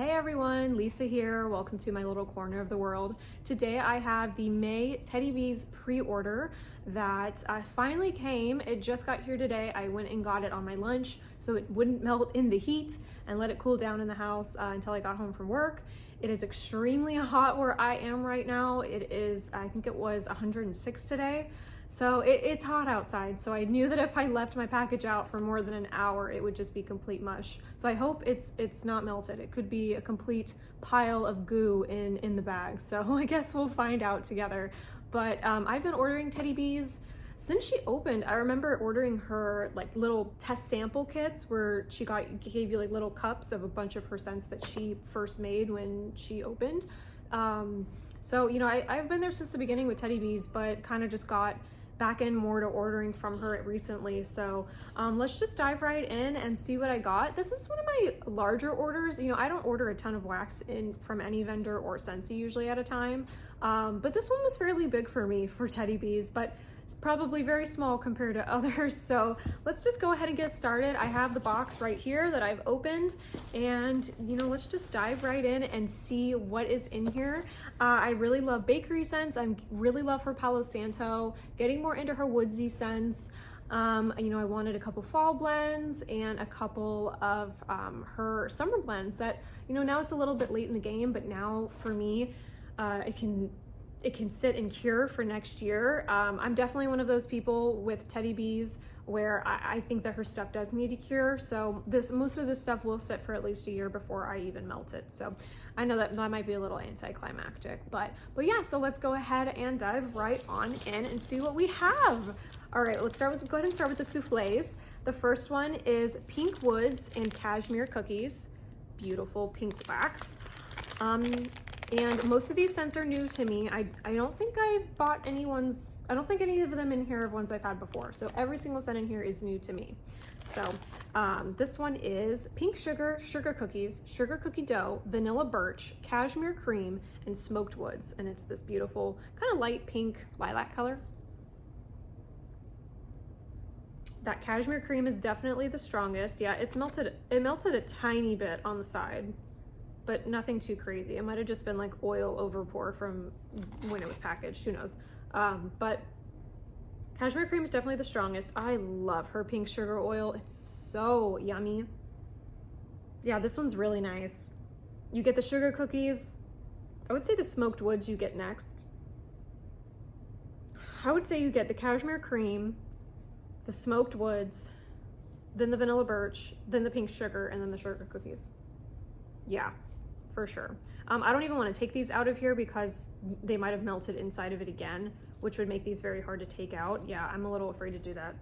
Hey everyone, Lisa here. Welcome to my little corner of the world. Today I have the May Teddy Bees pre-order that finally came. It just got here today. I went and got it on my lunch so it wouldn't melt in the heat and let it cool down in the house until I got home from work. It is extremely hot where I am right now. It is, I think it was 106 today. So it's hot outside, so I knew that if I left my package out for more than an hour, it would just be complete mush. So I hope it's not melted. It could be a complete pile of goo in the bag. So I guess we'll find out together. But I've been ordering Teddy Bees since she opened. I remember ordering her like little test sample kits where she gave you like little cups of a bunch of her scents that she first made when she opened. So, you know, I've been there since the beginning with Teddy Bees, but kind of just got back in more to ordering from her recently. So let's just dive right in and see what I got. This is one of my larger orders. You know, I don't order a ton of wax from any vendor or Scentsy usually at a time. But this one was fairly big for me for Teddy Bees, but it's probably very small compared to others. So let's just go ahead and get started. I have the box right here that I've opened, and you know, let's just dive right in and see what is in here. I really love bakery scents. I really love her Palo Santo, getting more into her woodsy scents. You know, I wanted a couple fall blends and a couple of her summer blends that, you know, now it's a little bit late in the game, but now for me, it can sit and cure for next year. I'm definitely one of those people with Teddy Bees where I think that her stuff does need to cure. So most of this stuff will sit for at least a year before I even melt it. So I know that might be a little anticlimactic, but yeah, so let's go ahead and dive right on in and see what we have. All right, let's go ahead and start with the souffles. The first one is Pink Woods and Cashmere Cookies. Beautiful pink wax. And most of these scents are new to me. I don't think I bought I don't think any of them in here are ones I've had before. So every single scent in here is new to me. So this one is Pink Sugar, Sugar Cookies, Sugar Cookie Dough, Vanilla Birch, Cashmere Cream, and Smoked Woods. And it's this beautiful kind of light pink lilac color. That Cashmere Cream is definitely the strongest. Yeah, it melted a tiny bit on the side, but nothing too crazy. It might have just been like oil overpour from when it was packaged, who knows. But Cashmere Cream is definitely the strongest. I love her pink sugar oil. It's so yummy. Yeah, this one's really nice. You get the sugar cookies. I would say the smoked woods you get next. I would say you get the Cashmere Cream, the smoked woods, then the vanilla birch, then the pink sugar, and then the sugar cookies. Yeah, for sure. I don't even want to take these out of here because they might have melted inside of it again, which would make these very hard to take out. Yeah, I'm a little afraid to do that,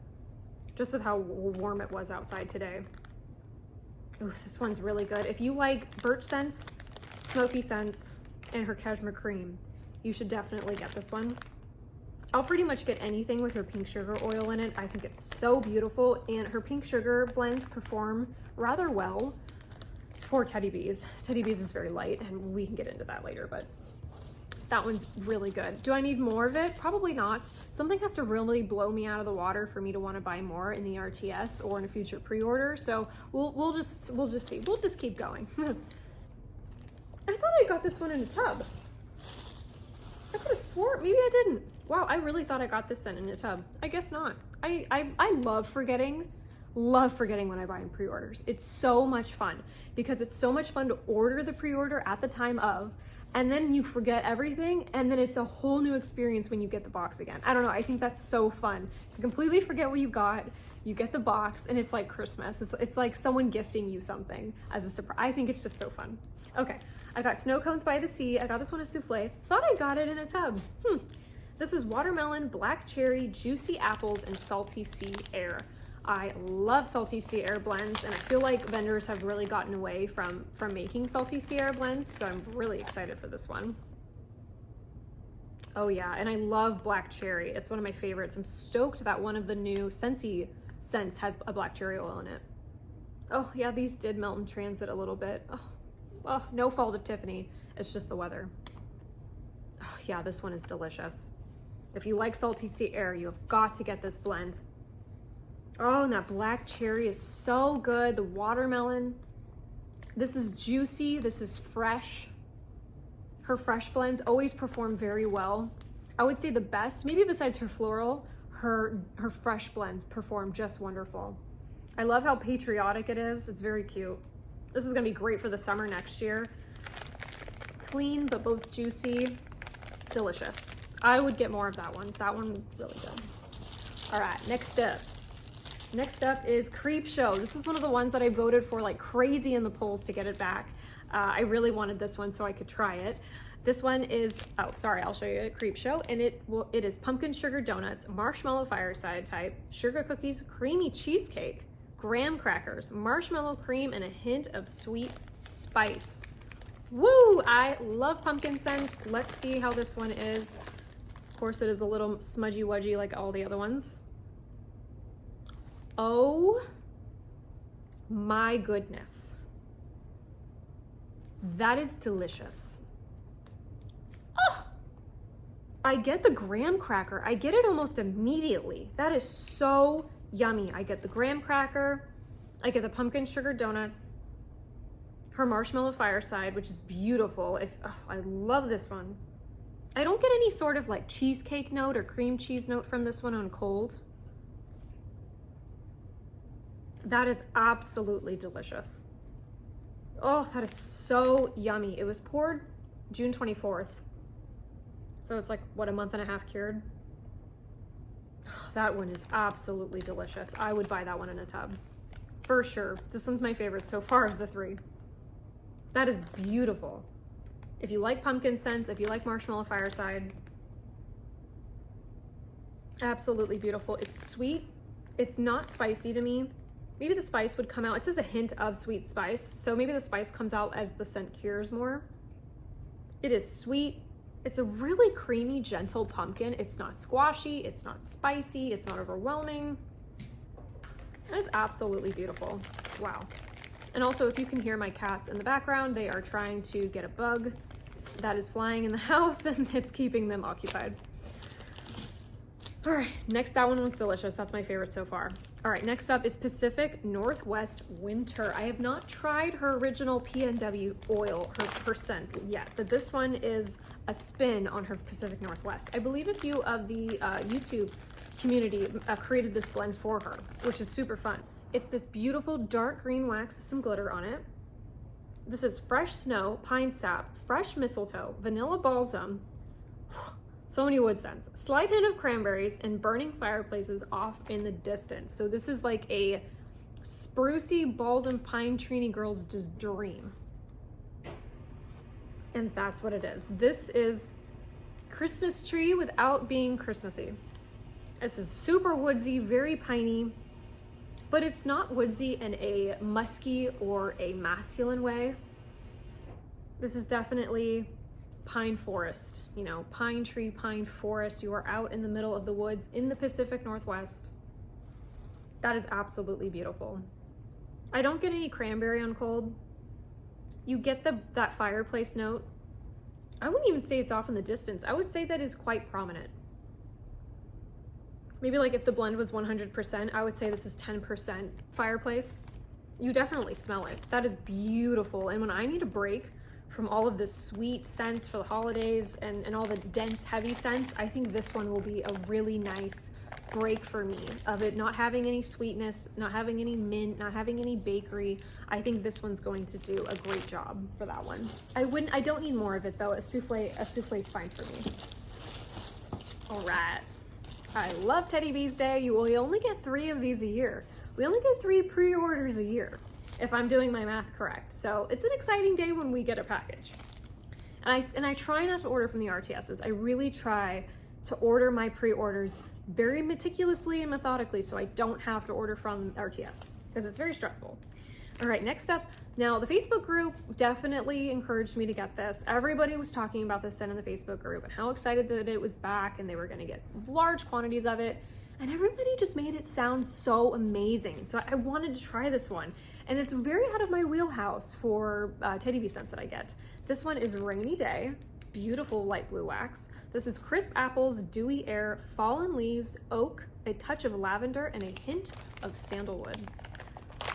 just with how warm it was outside today. Ooh, this one's really good. If you like birch scents, smoky scents, and her Cashmere Cream, you should definitely get this one. I'll pretty much get anything with her pink sugar oil in it. I think it's so beautiful, and her pink sugar blends perform rather well for Teddy Bees. Teddy Bees is very light, and we can get into that later, but that one's really good. Do I need more of it? Probably not. Something has to really blow me out of the water for me to want to buy more in the RTS or in a future pre-order. So we'll just see. We'll just keep going. I thought I got this one in a tub. I could have swore, maybe I didn't. Wow, I really thought I got this scent in a tub. I guess not. I love forgetting when I buy in pre-orders. It's so much fun because it's so much fun to order the pre-order at the time of, and then you forget everything, and then it's a whole new experience when you get the box again. I don't know, I think that's so fun to completely forget what you got. You get the box and it's like Christmas. It's like someone gifting you something as a surprise. I think it's just so fun. Okay, I got Snow Cones by the Sea. I got this one as souffle. Thought I got it in a tub. This is watermelon, black cherry, juicy apples, and salty sea air. I love salty sea air blends, and I feel like vendors have really gotten away from making salty sea air blends, so I'm really excited for this one. Oh yeah, and I love black cherry. It's one of my favorites. I'm stoked that one of the new Scentsy scents has a black cherry oil in it. Oh yeah, these did melt in transit a little bit. Oh, no fault of Tiffany. It's just the weather. Oh yeah, this one is delicious. If you like salty sea air, you have got to get this blend. Oh, and that black cherry is so good. The watermelon. This is juicy, this is fresh. Her fresh blends always perform very well. I would say the best, maybe besides her floral, her fresh blends perform just wonderful. I love how patriotic it is. It's very cute. This is gonna be great for the summer next year. Clean, but both juicy, delicious. I would get more of that one. That one was really good. All right, next up. Next up is Creep Show. This is one of the ones that I voted for like crazy in the polls to get it back. I really wanted this one so I could try it. This one is, oh, sorry, I'll show you a Creep Show. And it is pumpkin sugar donuts, marshmallow fireside type, sugar cookies, creamy cheesecake, graham crackers, marshmallow cream, and a hint of sweet spice. Woo! I love pumpkin scents. Let's see how this one is. Of course, it is a little smudgy wudgy like all the other ones. Oh my goodness. That is delicious. Oh, I get the graham cracker. I get it almost immediately. That is so yummy. I get the graham cracker. I get the pumpkin sugar donuts. Her marshmallow fireside, which is beautiful. I love this one. I don't get any sort of like cheesecake note or cream cheese note from this one on cold. That is absolutely delicious. Oh, that is so yummy. It was poured June 24th. So it's like, what, a month and a half cured? That one is absolutely delicious. I would buy that one in a tub. For sure. This one's my favorite so far of the three. That is beautiful. If you like pumpkin scents, if you like marshmallow fireside, absolutely beautiful. It's sweet. It's not spicy to me. Maybe the spice would come out. It says a hint of sweet spice, so maybe the spice comes out as the scent cures more. It is sweet. It's a really creamy, gentle pumpkin. It's not squashy. It's not spicy. It's not overwhelming. That is absolutely beautiful. Wow. And also, if you can hear my cats in the background, they are trying to get a bug that is flying in the house and it's keeping them occupied. All right, next, that one was delicious. That's my favorite so far. All right, next up is Pacific Northwest Winter. I have not tried her original PNW oil, her scent yet, but this one is a spin on her Pacific Northwest. I believe a few of the YouTube community created this blend for her, which is super fun. It's this beautiful dark green wax with some glitter on it. This is fresh snow, pine sap, fresh mistletoe, vanilla balsam, so many wood scents, slight hint of cranberries, and burning fireplaces off in the distance. So this is like a sprucey balsam pine tree girl's just dream. And that's what it is. This is Christmas tree without being Christmassy. This is super woodsy, very piney, but it's not woodsy in a musky or a masculine way. This is definitely pine forest, you know, pine tree, pine forest. You are out in the middle of the woods in the Pacific Northwest. That is absolutely beautiful. I don't get any cranberry on cold. You get that fireplace note. I wouldn't even say it's off in the distance. I would say that is quite prominent. Maybe like if the blend was 100%, I would say this is 10% fireplace. You definitely smell it. That is beautiful. And when I need a break from all of the sweet scents for the holidays and all the dense, heavy scents, I think this one will be a really nice break for me of it not having any sweetness, not having any mint, not having any bakery. I think this one's going to do a great job for that one. I don't need more of it though. A souffle is fine for me. All right. I love Teddy Bees Day. We only get 3 of these a year. We only get 3 pre-orders a year, if I'm doing my math correct. So it's an exciting day when we get a package. And I try not to order from the RTSs. I really try to order my pre-orders very meticulously and methodically so I don't have to order from RTS because it's very stressful. All right, next up. Now, the Facebook group definitely encouraged me to get this. Everybody was talking about this scent in the Facebook group and how excited that it was back and they were gonna get large quantities of it. And everybody just made it sound so amazing. So I wanted to try this one. And it's very out of my wheelhouse for Teddy Bee scents that I get. This one is Rainy Day, beautiful light blue wax. This is crisp apples, dewy air, fallen leaves, oak, a touch of lavender, and a hint of sandalwood.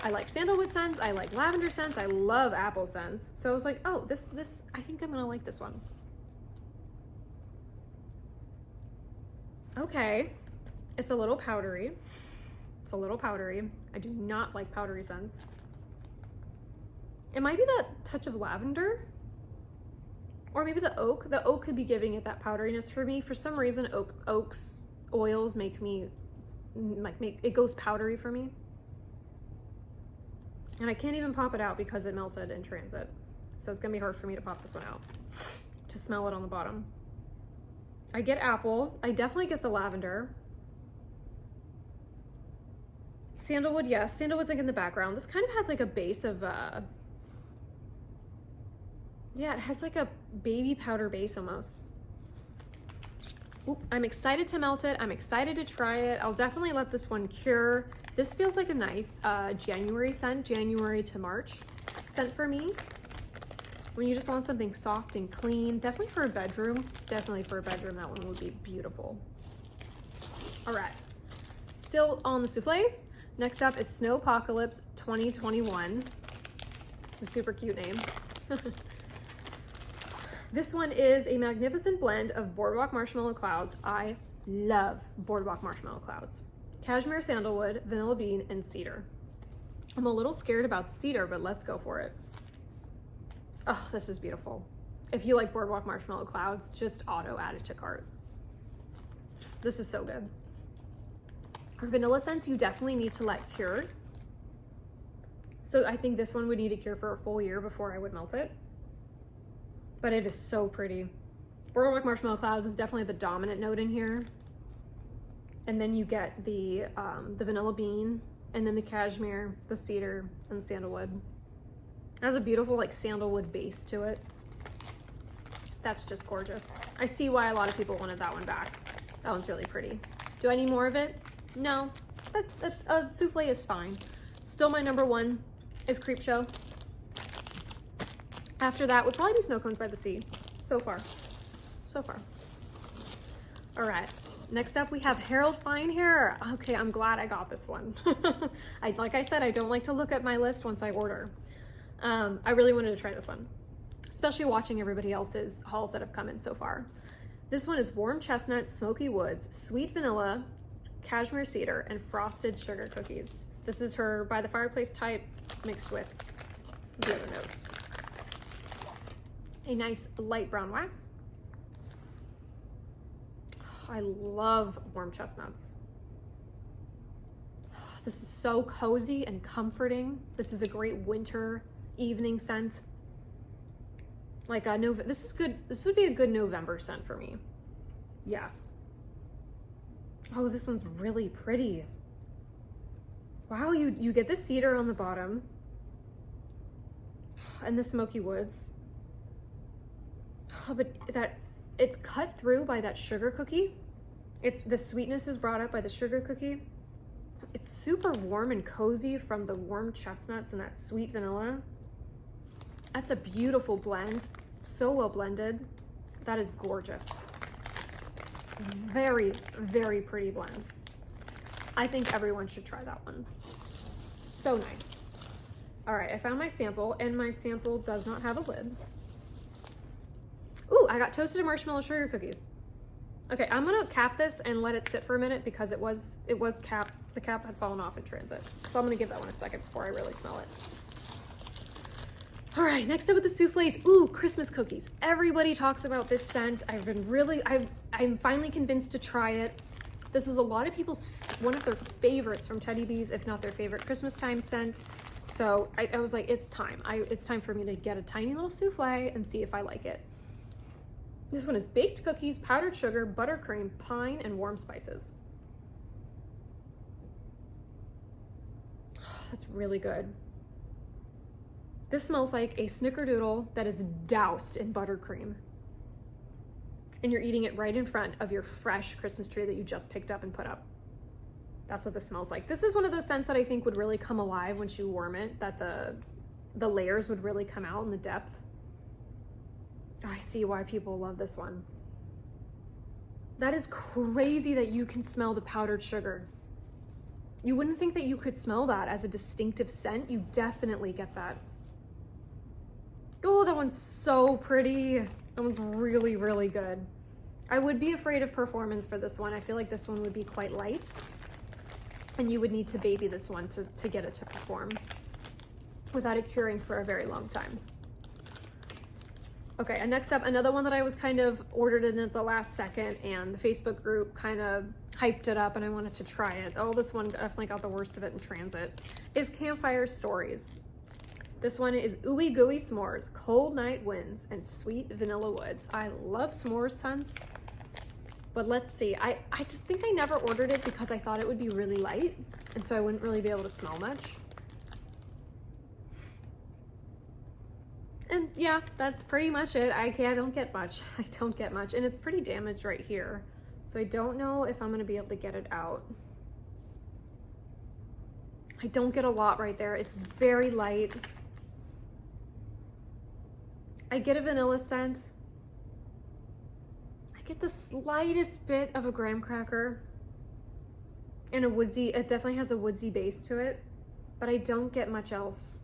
I like sandalwood scents, I like lavender scents, I love apple scents. So I was like, oh, this, I think I'm gonna like this one. Okay, it's a little powdery. It's a little powdery. I do not like powdery scents. It might be that touch of lavender, or maybe the oak. The oak could be giving it that powderiness for me. For some reason, oak's oils make me, it goes powdery for me. And I can't even pop it out because it melted in transit. So it's gonna be hard for me to pop this one out, to smell it on the bottom. I get apple. I definitely get the lavender. Sandalwood, yes. Sandalwood's like in the background. This kind of has like a base of, yeah, it has like a baby powder base almost. Oop, I'm excited to melt it. I'm excited to try it. I'll definitely let this one cure. This feels like a nice January scent, January to March scent for me. When you just want something soft and clean, definitely for a bedroom, that one would be beautiful. All right, still on the souffles. Next up is Snowpocalypse 2021. It's a super cute name. This one is a magnificent blend of Boardwalk Marshmallow Clouds. I love Boardwalk Marshmallow Clouds. Cashmere Sandalwood, Vanilla Bean, and Cedar. I'm a little scared about the cedar, but let's go for it. Oh, this is beautiful. If you like Boardwalk Marshmallow Clouds, just auto add it to cart. This is so good. For vanilla scents, you definitely need to let cure. So I think this one would need to cure for a full year before I would melt it. But it is so pretty. Boardwalk Marshmallow Clouds is definitely the dominant note in here. And then you get the vanilla bean, and then the cashmere, the cedar, and the sandalwood. It has a beautiful like sandalwood base to it. That's just gorgeous. I see why a lot of people wanted that one back. That one's really pretty. Do I need more of it? No, a souffle is fine. Still my number one is Creepshow. After that would probably be Snow Cones by the Sea. So far. All right, next up we have Harold Fine Hair. Okay, I'm glad I got this one. Like I said, I don't like to look at my list once I order. I really wanted to try this one, especially watching everybody else's hauls that have come in so far. This one is warm chestnut, smoky woods, sweet vanilla, cashmere cedar, and frosted sugar cookies. This is her by the fireplace type mixed with the other notes. A nice light brown wax. I love warm chestnuts. This is so cozy and comforting. This is a great winter evening scent. Like this is good. This would be a good November scent for me. Yeah. Oh, this one's really pretty. Wow, you get the cedar on the bottom and the smoky woods. Oh, but it's cut through by that sugar cookie. The sweetness is brought up by the sugar cookie. It's super warm and cozy from the warm chestnuts and that sweet vanilla. That's a beautiful blend. So well blended. That is gorgeous. Very, very pretty blend. I think everyone should try that one. So nice. All right, I found my sample, and my sample does not have a lid. Ooh, I got toasted marshmallow sugar cookies. Okay, I'm gonna cap this and let it sit for a minute because it was capped. The cap had fallen off in transit. So I'm gonna give that one a second before I really smell it. All right, next up with the souffles. Ooh, Christmas cookies. Everybody talks about this scent. I'm finally convinced to try it. This is a lot of people's, one of their favorites from Teddy Bees, if not their favorite Christmas time scent. So I was like, it's time. It's time for me to get a tiny little souffle and see if I like it. This one is baked cookies, powdered sugar, buttercream, pine, and warm spices. That's really good. This smells like a snickerdoodle that is doused in buttercream. And you're eating it right in front of your fresh Christmas tree that you just picked up and put up. That's what this smells like. This is one of those scents that I think would really come alive once you warm it, that the layers would really come out in the depth. Oh, I see why people love this one. That is crazy that you can smell the powdered sugar. You wouldn't think that you could smell that as a distinctive scent. You definitely get that. Oh, that one's so pretty. That one's really, really good. I would be afraid of performance for this one. I feel like this one would be quite light, and you would need to baby this one to get it to perform without it curing for a very long time. Okay, and next up, another one that I was kind of ordered in at the last second, and the Facebook group kind of hyped it up and I wanted to try it. Oh, this one definitely got the worst of it in transit, is Campfire Stories. This one is Ooey Gooey S'mores, Cold Night Winds, and Sweet Vanilla Woods. I love s'mores scents, but let's see. I just think I never ordered it because I thought it would be really light, and so I wouldn't really be able to smell much. And yeah, that's pretty much it. I don't get much. I don't get much. And it's pretty damaged right here. So I don't know if I'm gonna be able to get it out. I don't get a lot right there. It's very light. I get a vanilla scent. I get the slightest bit of a graham cracker and a woodsy, it definitely has a woodsy base to it, but I don't get much else.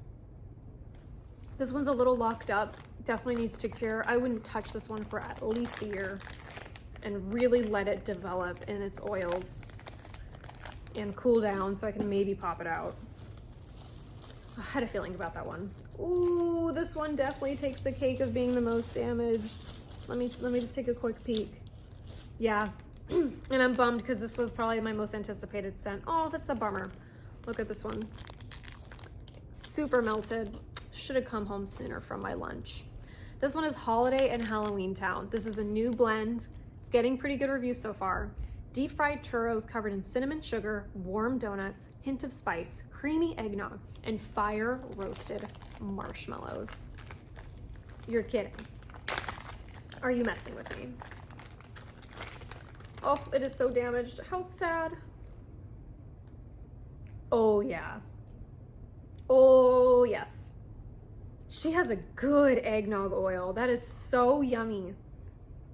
This one's a little locked up, definitely needs to cure. I wouldn't touch this one for at least a year and really let it develop in its oils and cool down so I can maybe pop it out. I had a feeling about that one. Ooh, this one definitely takes the cake of being the most damaged. Let me just take a quick peek. Yeah, and I'm bummed because this was probably my most anticipated scent. Oh, that's a bummer. Look at this one. Super melted. Should have come home sooner from my lunch. This one is Holiday and Halloween Town. This is a new blend. It's getting pretty good reviews so far. Deep fried churros covered in cinnamon sugar, warm donuts, hint of spice, creamy eggnog, and fire roasted marshmallows. You're kidding. Are you messing with me? Oh, it is so damaged. How sad. Oh yeah. Oh yes. She has a good eggnog oil. That is so yummy.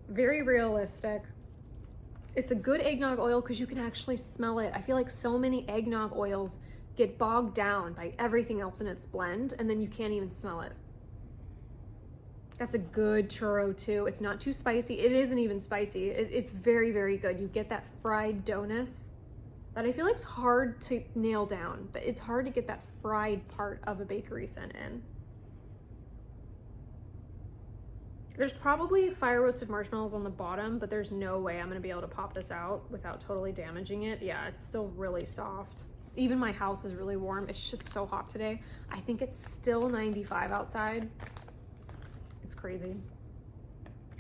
Very realistic. It's a good eggnog oil because you can actually smell it. I feel like so many eggnog oils get bogged down by everything else in its blend, and then you can't even smell it. That's a good churro too. It's not too spicy. It isn't even spicy. It's very, very good. You get that fried doughness that I feel like is hard to nail down. It's hard to get that fried part of a bakery scent in. There's probably fire roasted marshmallows on the bottom, but there's no way I'm gonna be able to pop this out without totally damaging it. Yeah, it's still really soft. Even my house is really warm. It's just so hot today. I think it's still 95 outside. It's crazy.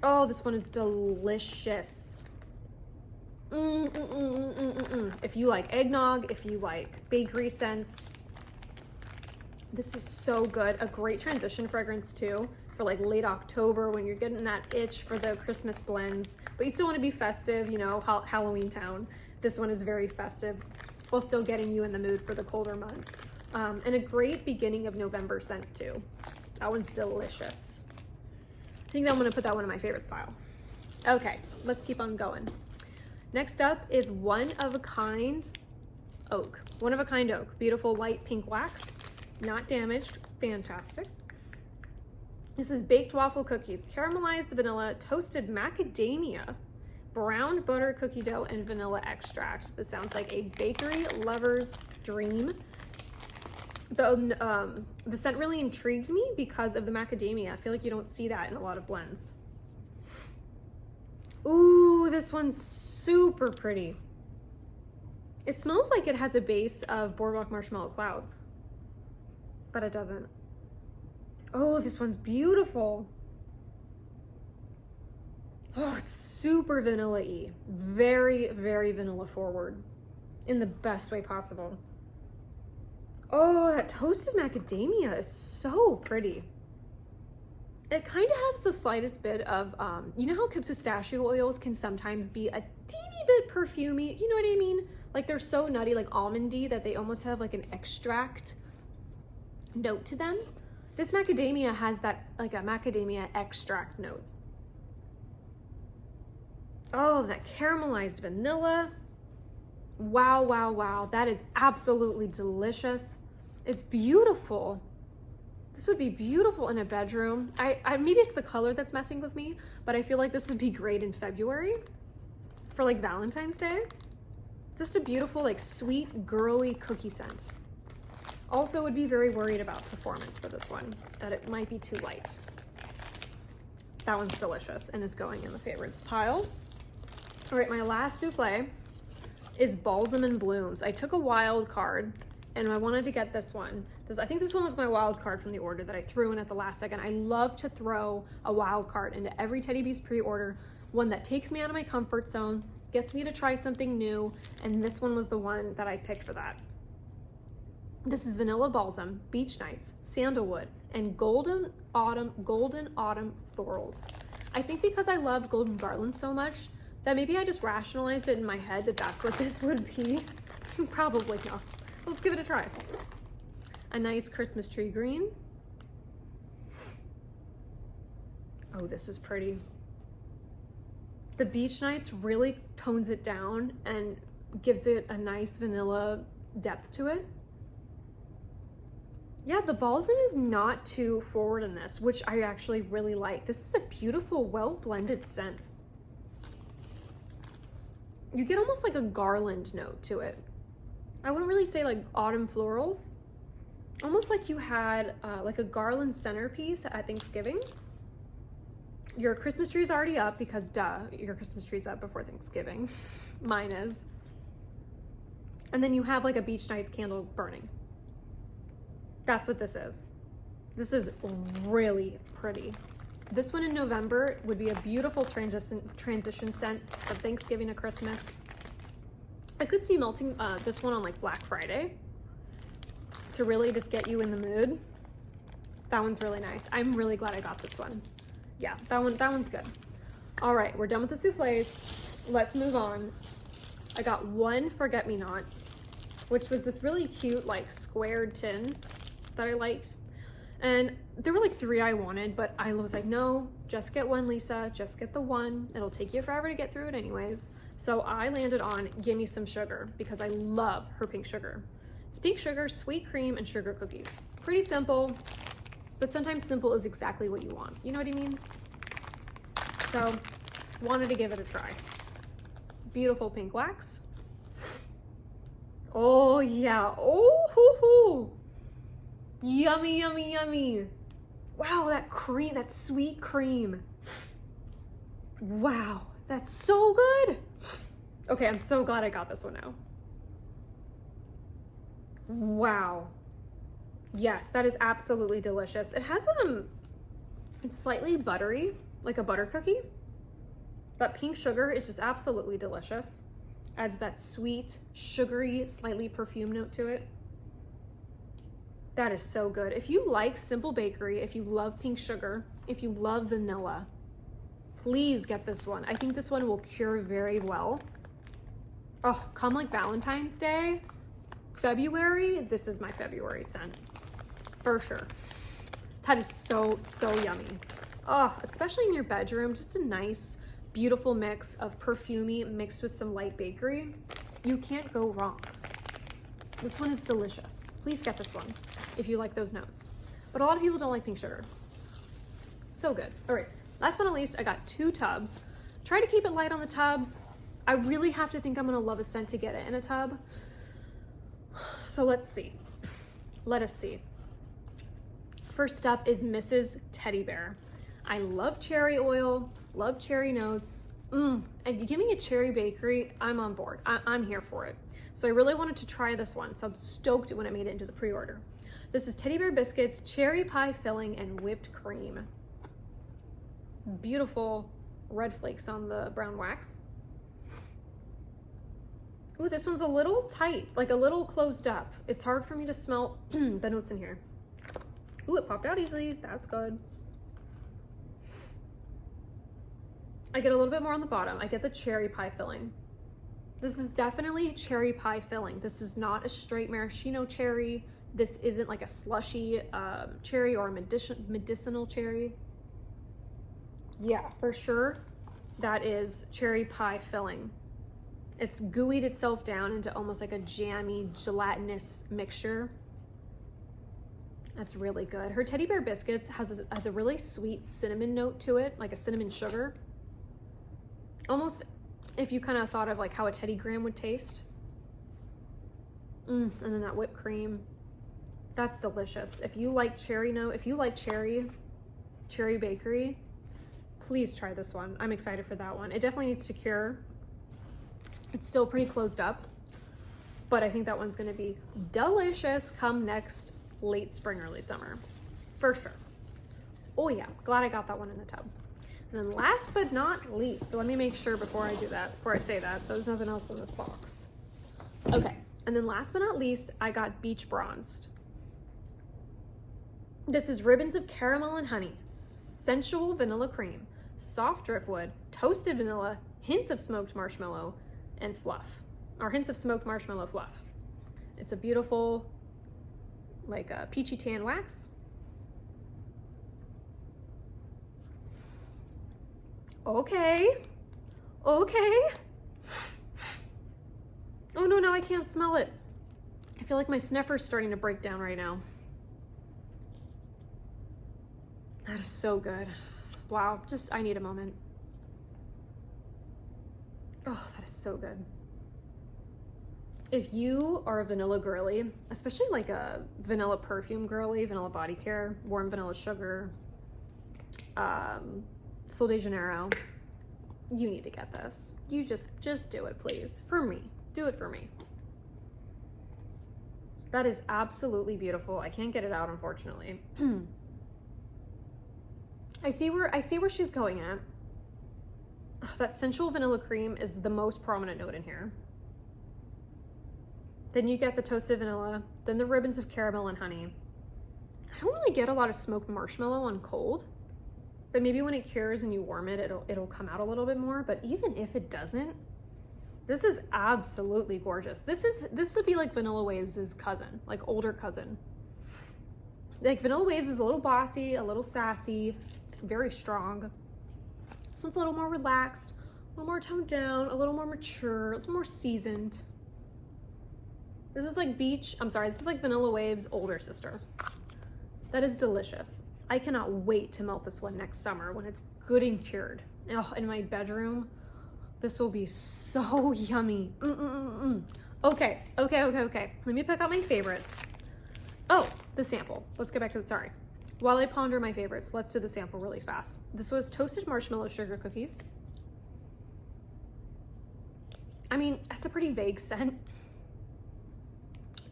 Oh, this one is delicious. If you like eggnog, if you like bakery scents, this is so good. A great transition fragrance too for like late October when you're getting that itch for the Christmas blends, but you still want to be festive, you know, Halloween Town. This one is very festive while still getting you in the mood for the colder months. And a great beginning of November scent too. That one's delicious. I think I'm gonna put that one in my favorites pile. Okay, let's keep on going. Next up is One of a Kind Oak. One of a Kind Oak. Beautiful light pink wax, not damaged, fantastic. This is baked waffle cookies, caramelized vanilla, toasted macadamia, brown butter cookie dough, and vanilla extract. This sounds like a bakery lover's dream. The scent really intrigued me because of the macadamia. I feel like you don't see that in a lot of blends. Ooh, this one's super pretty. It smells like it has a base of Boardwalk Marshmallow Clouds, but it doesn't. Oh, this one's beautiful. Oh, it's super vanilla-y. Very, very vanilla forward in the best way possible. Oh, that toasted macadamia is so pretty. It kind of has the slightest bit of, you know how pistachio oils can sometimes be a teeny bit perfumey? You know what I mean? Like they're so nutty, like almondy, that they almost have like an extract note to them. This macadamia has that, like a macadamia extract note. Oh, that caramelized vanilla. Wow, wow, wow. That is absolutely delicious. It's beautiful. This would be beautiful in a bedroom. I maybe it's the color that's messing with me, but I feel like this would be great in February for like Valentine's Day. Just a beautiful, like sweet, girly cookie scent. Also would be very worried about performance for this one, that it might be too light. That one's delicious and is going in the favorites pile. All right, my last souffle is Balsam and Blooms. I took a wild card and I wanted to get this one. I think this one was my wild card from the order that I threw in at the last second. I love to throw a wild card into every Teddy Bees pre-order, one that takes me out of my comfort zone, gets me to try something new, and this one was the one that I picked for that. This is Vanilla Balsam, Beach Nights, Sandalwood, and Golden Autumn Florals. I think because I loved Golden Garland so much, that maybe I just rationalized it in my head that that's what this would be. Probably not. Let's give it a try. A nice Christmas tree green. Oh, this is pretty. The Beach Nights really tones it down and gives it a nice vanilla depth to it. Yeah, the balsam is not too forward in this, which I actually really like. This is a beautiful, well-blended scent. You get almost like a garland note to it. I wouldn't really say like autumn florals. Almost like you had like a garland centerpiece at Thanksgiving. Your Christmas tree is already up because duh, your Christmas tree's up before Thanksgiving. Mine is. And then you have like a Beach Nights candle burning. That's what this is. This is really pretty. This one in November would be a beautiful transition scent from Thanksgiving to Christmas. I could see melting this one on like Black Friday to really just get you in the mood. That one's really nice. I'm really glad I got this one. Yeah, that one's good. All right, we're done with the souffles. Let's move on. I got one Forget-Me-Not, which was this really cute like squared tin that I liked. And there were like 3 I wanted, but I was like, no, just get one, Lisa, just get the one. It'll take you forever to get through it anyways. So I landed on Gimme Some Sugar because I love her pink sugar. It's pink sugar, sweet cream, and sugar cookies. Pretty simple, but sometimes simple is exactly what you want. You know what I mean? So wanted to give it a try. Beautiful pink wax. Oh yeah, oh hoo hoo. Yummy, yummy, yummy. Wow, that cream, that sweet cream. Wow, that's so good. Okay, I'm so glad I got this one now. Wow. Yes, that is absolutely delicious. It has it's slightly buttery, like a butter cookie. That pink sugar is just absolutely delicious. Adds that sweet, sugary, slightly perfumed note to it. That is so good. If you like simple bakery, if you love pink sugar, if you love vanilla, please get this one. I think this one will cure very well. Oh, come like Valentine's Day, February, this is my February scent, for sure. That is so, so yummy. Oh, especially in your bedroom, just a nice, beautiful mix of perfumey mixed with some light bakery. You can't go wrong. This one is delicious. Please get this one if you like those notes. But a lot of people don't like pink sugar. So good. All right, last but not least, I got 2 tubs. Try to keep it light on the tubs. I really have to think I'm gonna love a scent to get it in a tub. So let's see. Let us see. First up is Mrs. Teddy Bear. I love cherry oil, love cherry notes. And you give me a cherry bakery, I'm on board. I'm here for it. So I really wanted to try this one, so I'm stoked when I made it into the pre-order. This is Teddy Bear Biscuits, cherry pie filling, and whipped cream. Beautiful red flakes on the brown wax. Ooh, this one's a little tight, like a little closed up. It's hard for me to smell the notes in here. Ooh, it popped out easily, that's good. I get a little bit more on the bottom. I get the cherry pie filling. This is definitely cherry pie filling. This is not a straight maraschino cherry. This isn't like a slushy cherry or a medicinal cherry. Yeah, for sure, that is cherry pie filling. It's gooeyed itself down into almost like a jammy, gelatinous mixture. That's really good. Her teddy bear biscuits has a really sweet cinnamon note to it, like a cinnamon sugar. Almost if you kind of thought of like how a Teddy Graham would taste. And then that whipped cream. That's delicious. If you like cherry bakery, please try this one. I'm excited for that one. It definitely needs to cure. It's still pretty closed up, but I think that one's gonna be delicious come next late spring, early summer, for sure. Oh yeah, glad I got that one in the tub. And then last but not least, let me make sure before I say that, there's nothing else in this box. Okay, and then last but not least, I got Beach Bronzed. This is ribbons of caramel and honey, sensual vanilla cream, soft driftwood, toasted vanilla, hints of smoked marshmallow, and fluff, or hints of smoked marshmallow fluff. It's a beautiful, like a peachy tan wax. Okay. Oh no, now I can't smell it. I feel like my sniffer's starting to break down right now. That is so good. Wow, I need a moment. Oh, that is so good. If you are a vanilla girly, especially like a vanilla perfume girly, vanilla body care, warm vanilla sugar, Sol de Janeiro, you need to get this. You just do it, please. For me. Do it for me. That is absolutely beautiful. I can't get it out, unfortunately. I see where she's going at. Ugh, that sensual vanilla cream is the most prominent note in here. Then you get the toasted vanilla, then the ribbons of caramel and honey. I don't really get a lot of smoked marshmallow on cold, but maybe when it cures and you warm it, it'll come out a little bit more. But even if it doesn't, this is absolutely gorgeous. This would be like Vanilla Waves' cousin, like older cousin. Like Vanilla Waves is a little bossy, a little sassy, very strong. This one's a little more relaxed, a little more toned down, a little more mature, a little more seasoned. This is like Vanilla Wave's older sister. That is delicious. I cannot wait to melt this one next summer when it's good and cured. Oh, in my bedroom, this will be so yummy. Okay. Let me pick out my favorites. Oh, the sample. Let's get back to while I ponder my favorites, let's do the sample really fast. This was toasted marshmallow sugar cookies. I mean, that's a pretty vague scent.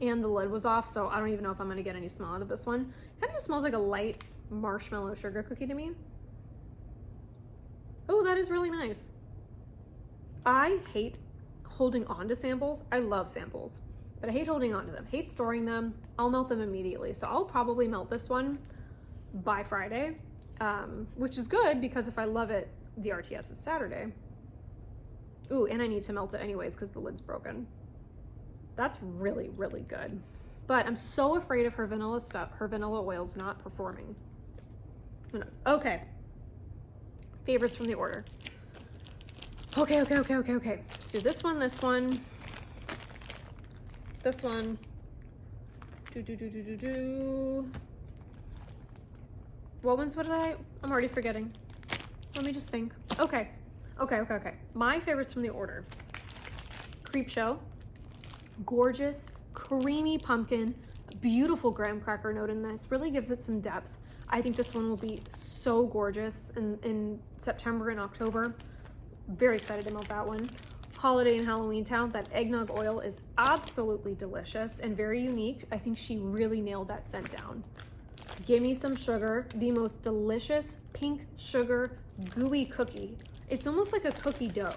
And the lid was off, so I don't even know if I'm gonna get any smell out of this one. Kind of just smells like a light marshmallow sugar cookie to me. Oh, that is really nice. I hate holding on to samples. I love samples, but I hate holding on to them. Hate storing them. I'll melt them immediately. So I'll probably melt this one by Friday, which is good because if I love it, the RTS is Saturday. Ooh, and I need to melt it anyways because the lid's broken. That's really, really good. But I'm so afraid of her vanilla oils not performing. Who knows? Okay. Favorites from the order. Okay. Let's do this one. I'm already forgetting. Let me just think. Okay. My favorites from the order. Creep Show. Gorgeous, creamy pumpkin, beautiful graham cracker note in this. Really gives it some depth. I think this one will be so gorgeous in September and October. Very excited to melt that one. Holiday and Halloween Town. That eggnog oil is absolutely delicious and very unique. I think she really nailed that scent down. Give me some sugar. The most delicious pink sugar gooey cookie. It's almost like a cookie dough.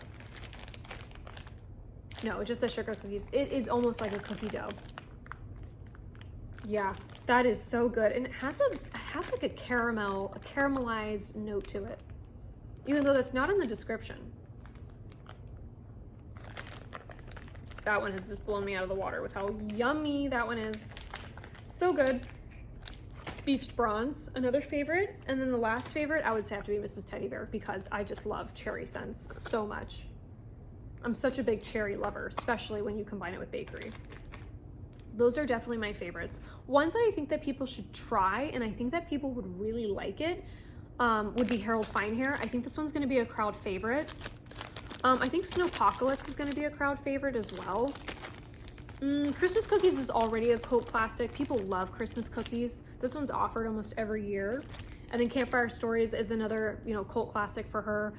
No, it just says sugar cookies. It is almost like a cookie dough. Yeah, that is so good. And it has like a caramelized note to it, even though that's not in the description. That one has just blown me out of the water with how yummy that one is. So good. Beached Bronze, another favorite. And then the last favorite, I would say have to be Mrs. Teddy Bear because I just love cherry scents so much. I'm such a big cherry lover, especially when you combine it with bakery. Those are definitely my favorites. Ones that I think that people should try, and I think that people would really like it, would be Harold Fine Hair. I think this one's gonna be a crowd favorite. I think Snowpocalypse is gonna be a crowd favorite as well. Christmas cookies is already a cult classic. People love Christmas cookies. This one's offered almost every year. And then Campfire Stories is another, you know, cult classic for her.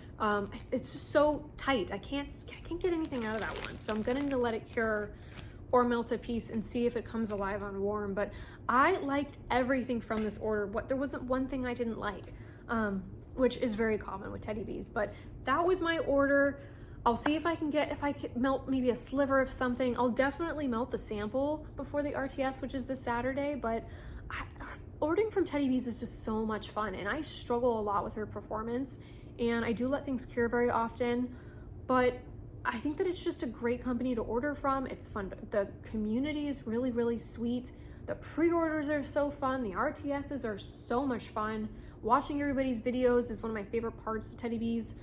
It's just so tight. I can't get anything out of that one. So I'm gonna need to let it cure or melt a piece and see if it comes alive on warm. But I liked everything from this order. There wasn't one thing I didn't like, which is very common with Teddy Bees. But that was my order. I'll see if I can melt maybe a sliver of something. I'll definitely melt the sample before the RTS, which is this Saturday. But ordering from Teddy Bees is just so much fun, and I struggle a lot with her performance, and I do let things cure very often, but I think that it's just a great company to order from. It's fun. The community is really, really sweet. The pre-orders are so fun. The RTSs are so much fun. Watching everybody's videos is one of my favorite parts of Teddy Bees.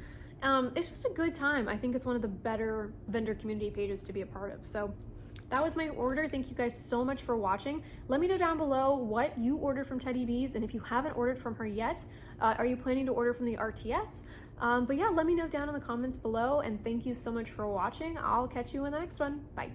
It's just a good time. I think it's one of the better vendor community pages to be a part of. So that was my order. Thank you guys so much for watching. Let me know down below what you ordered from Teddy Bees, and if you haven't ordered from her yet, are you planning to order from the RTS? But yeah, let me know down in the comments below, and thank you so much for watching. I'll catch you in the next one. Bye.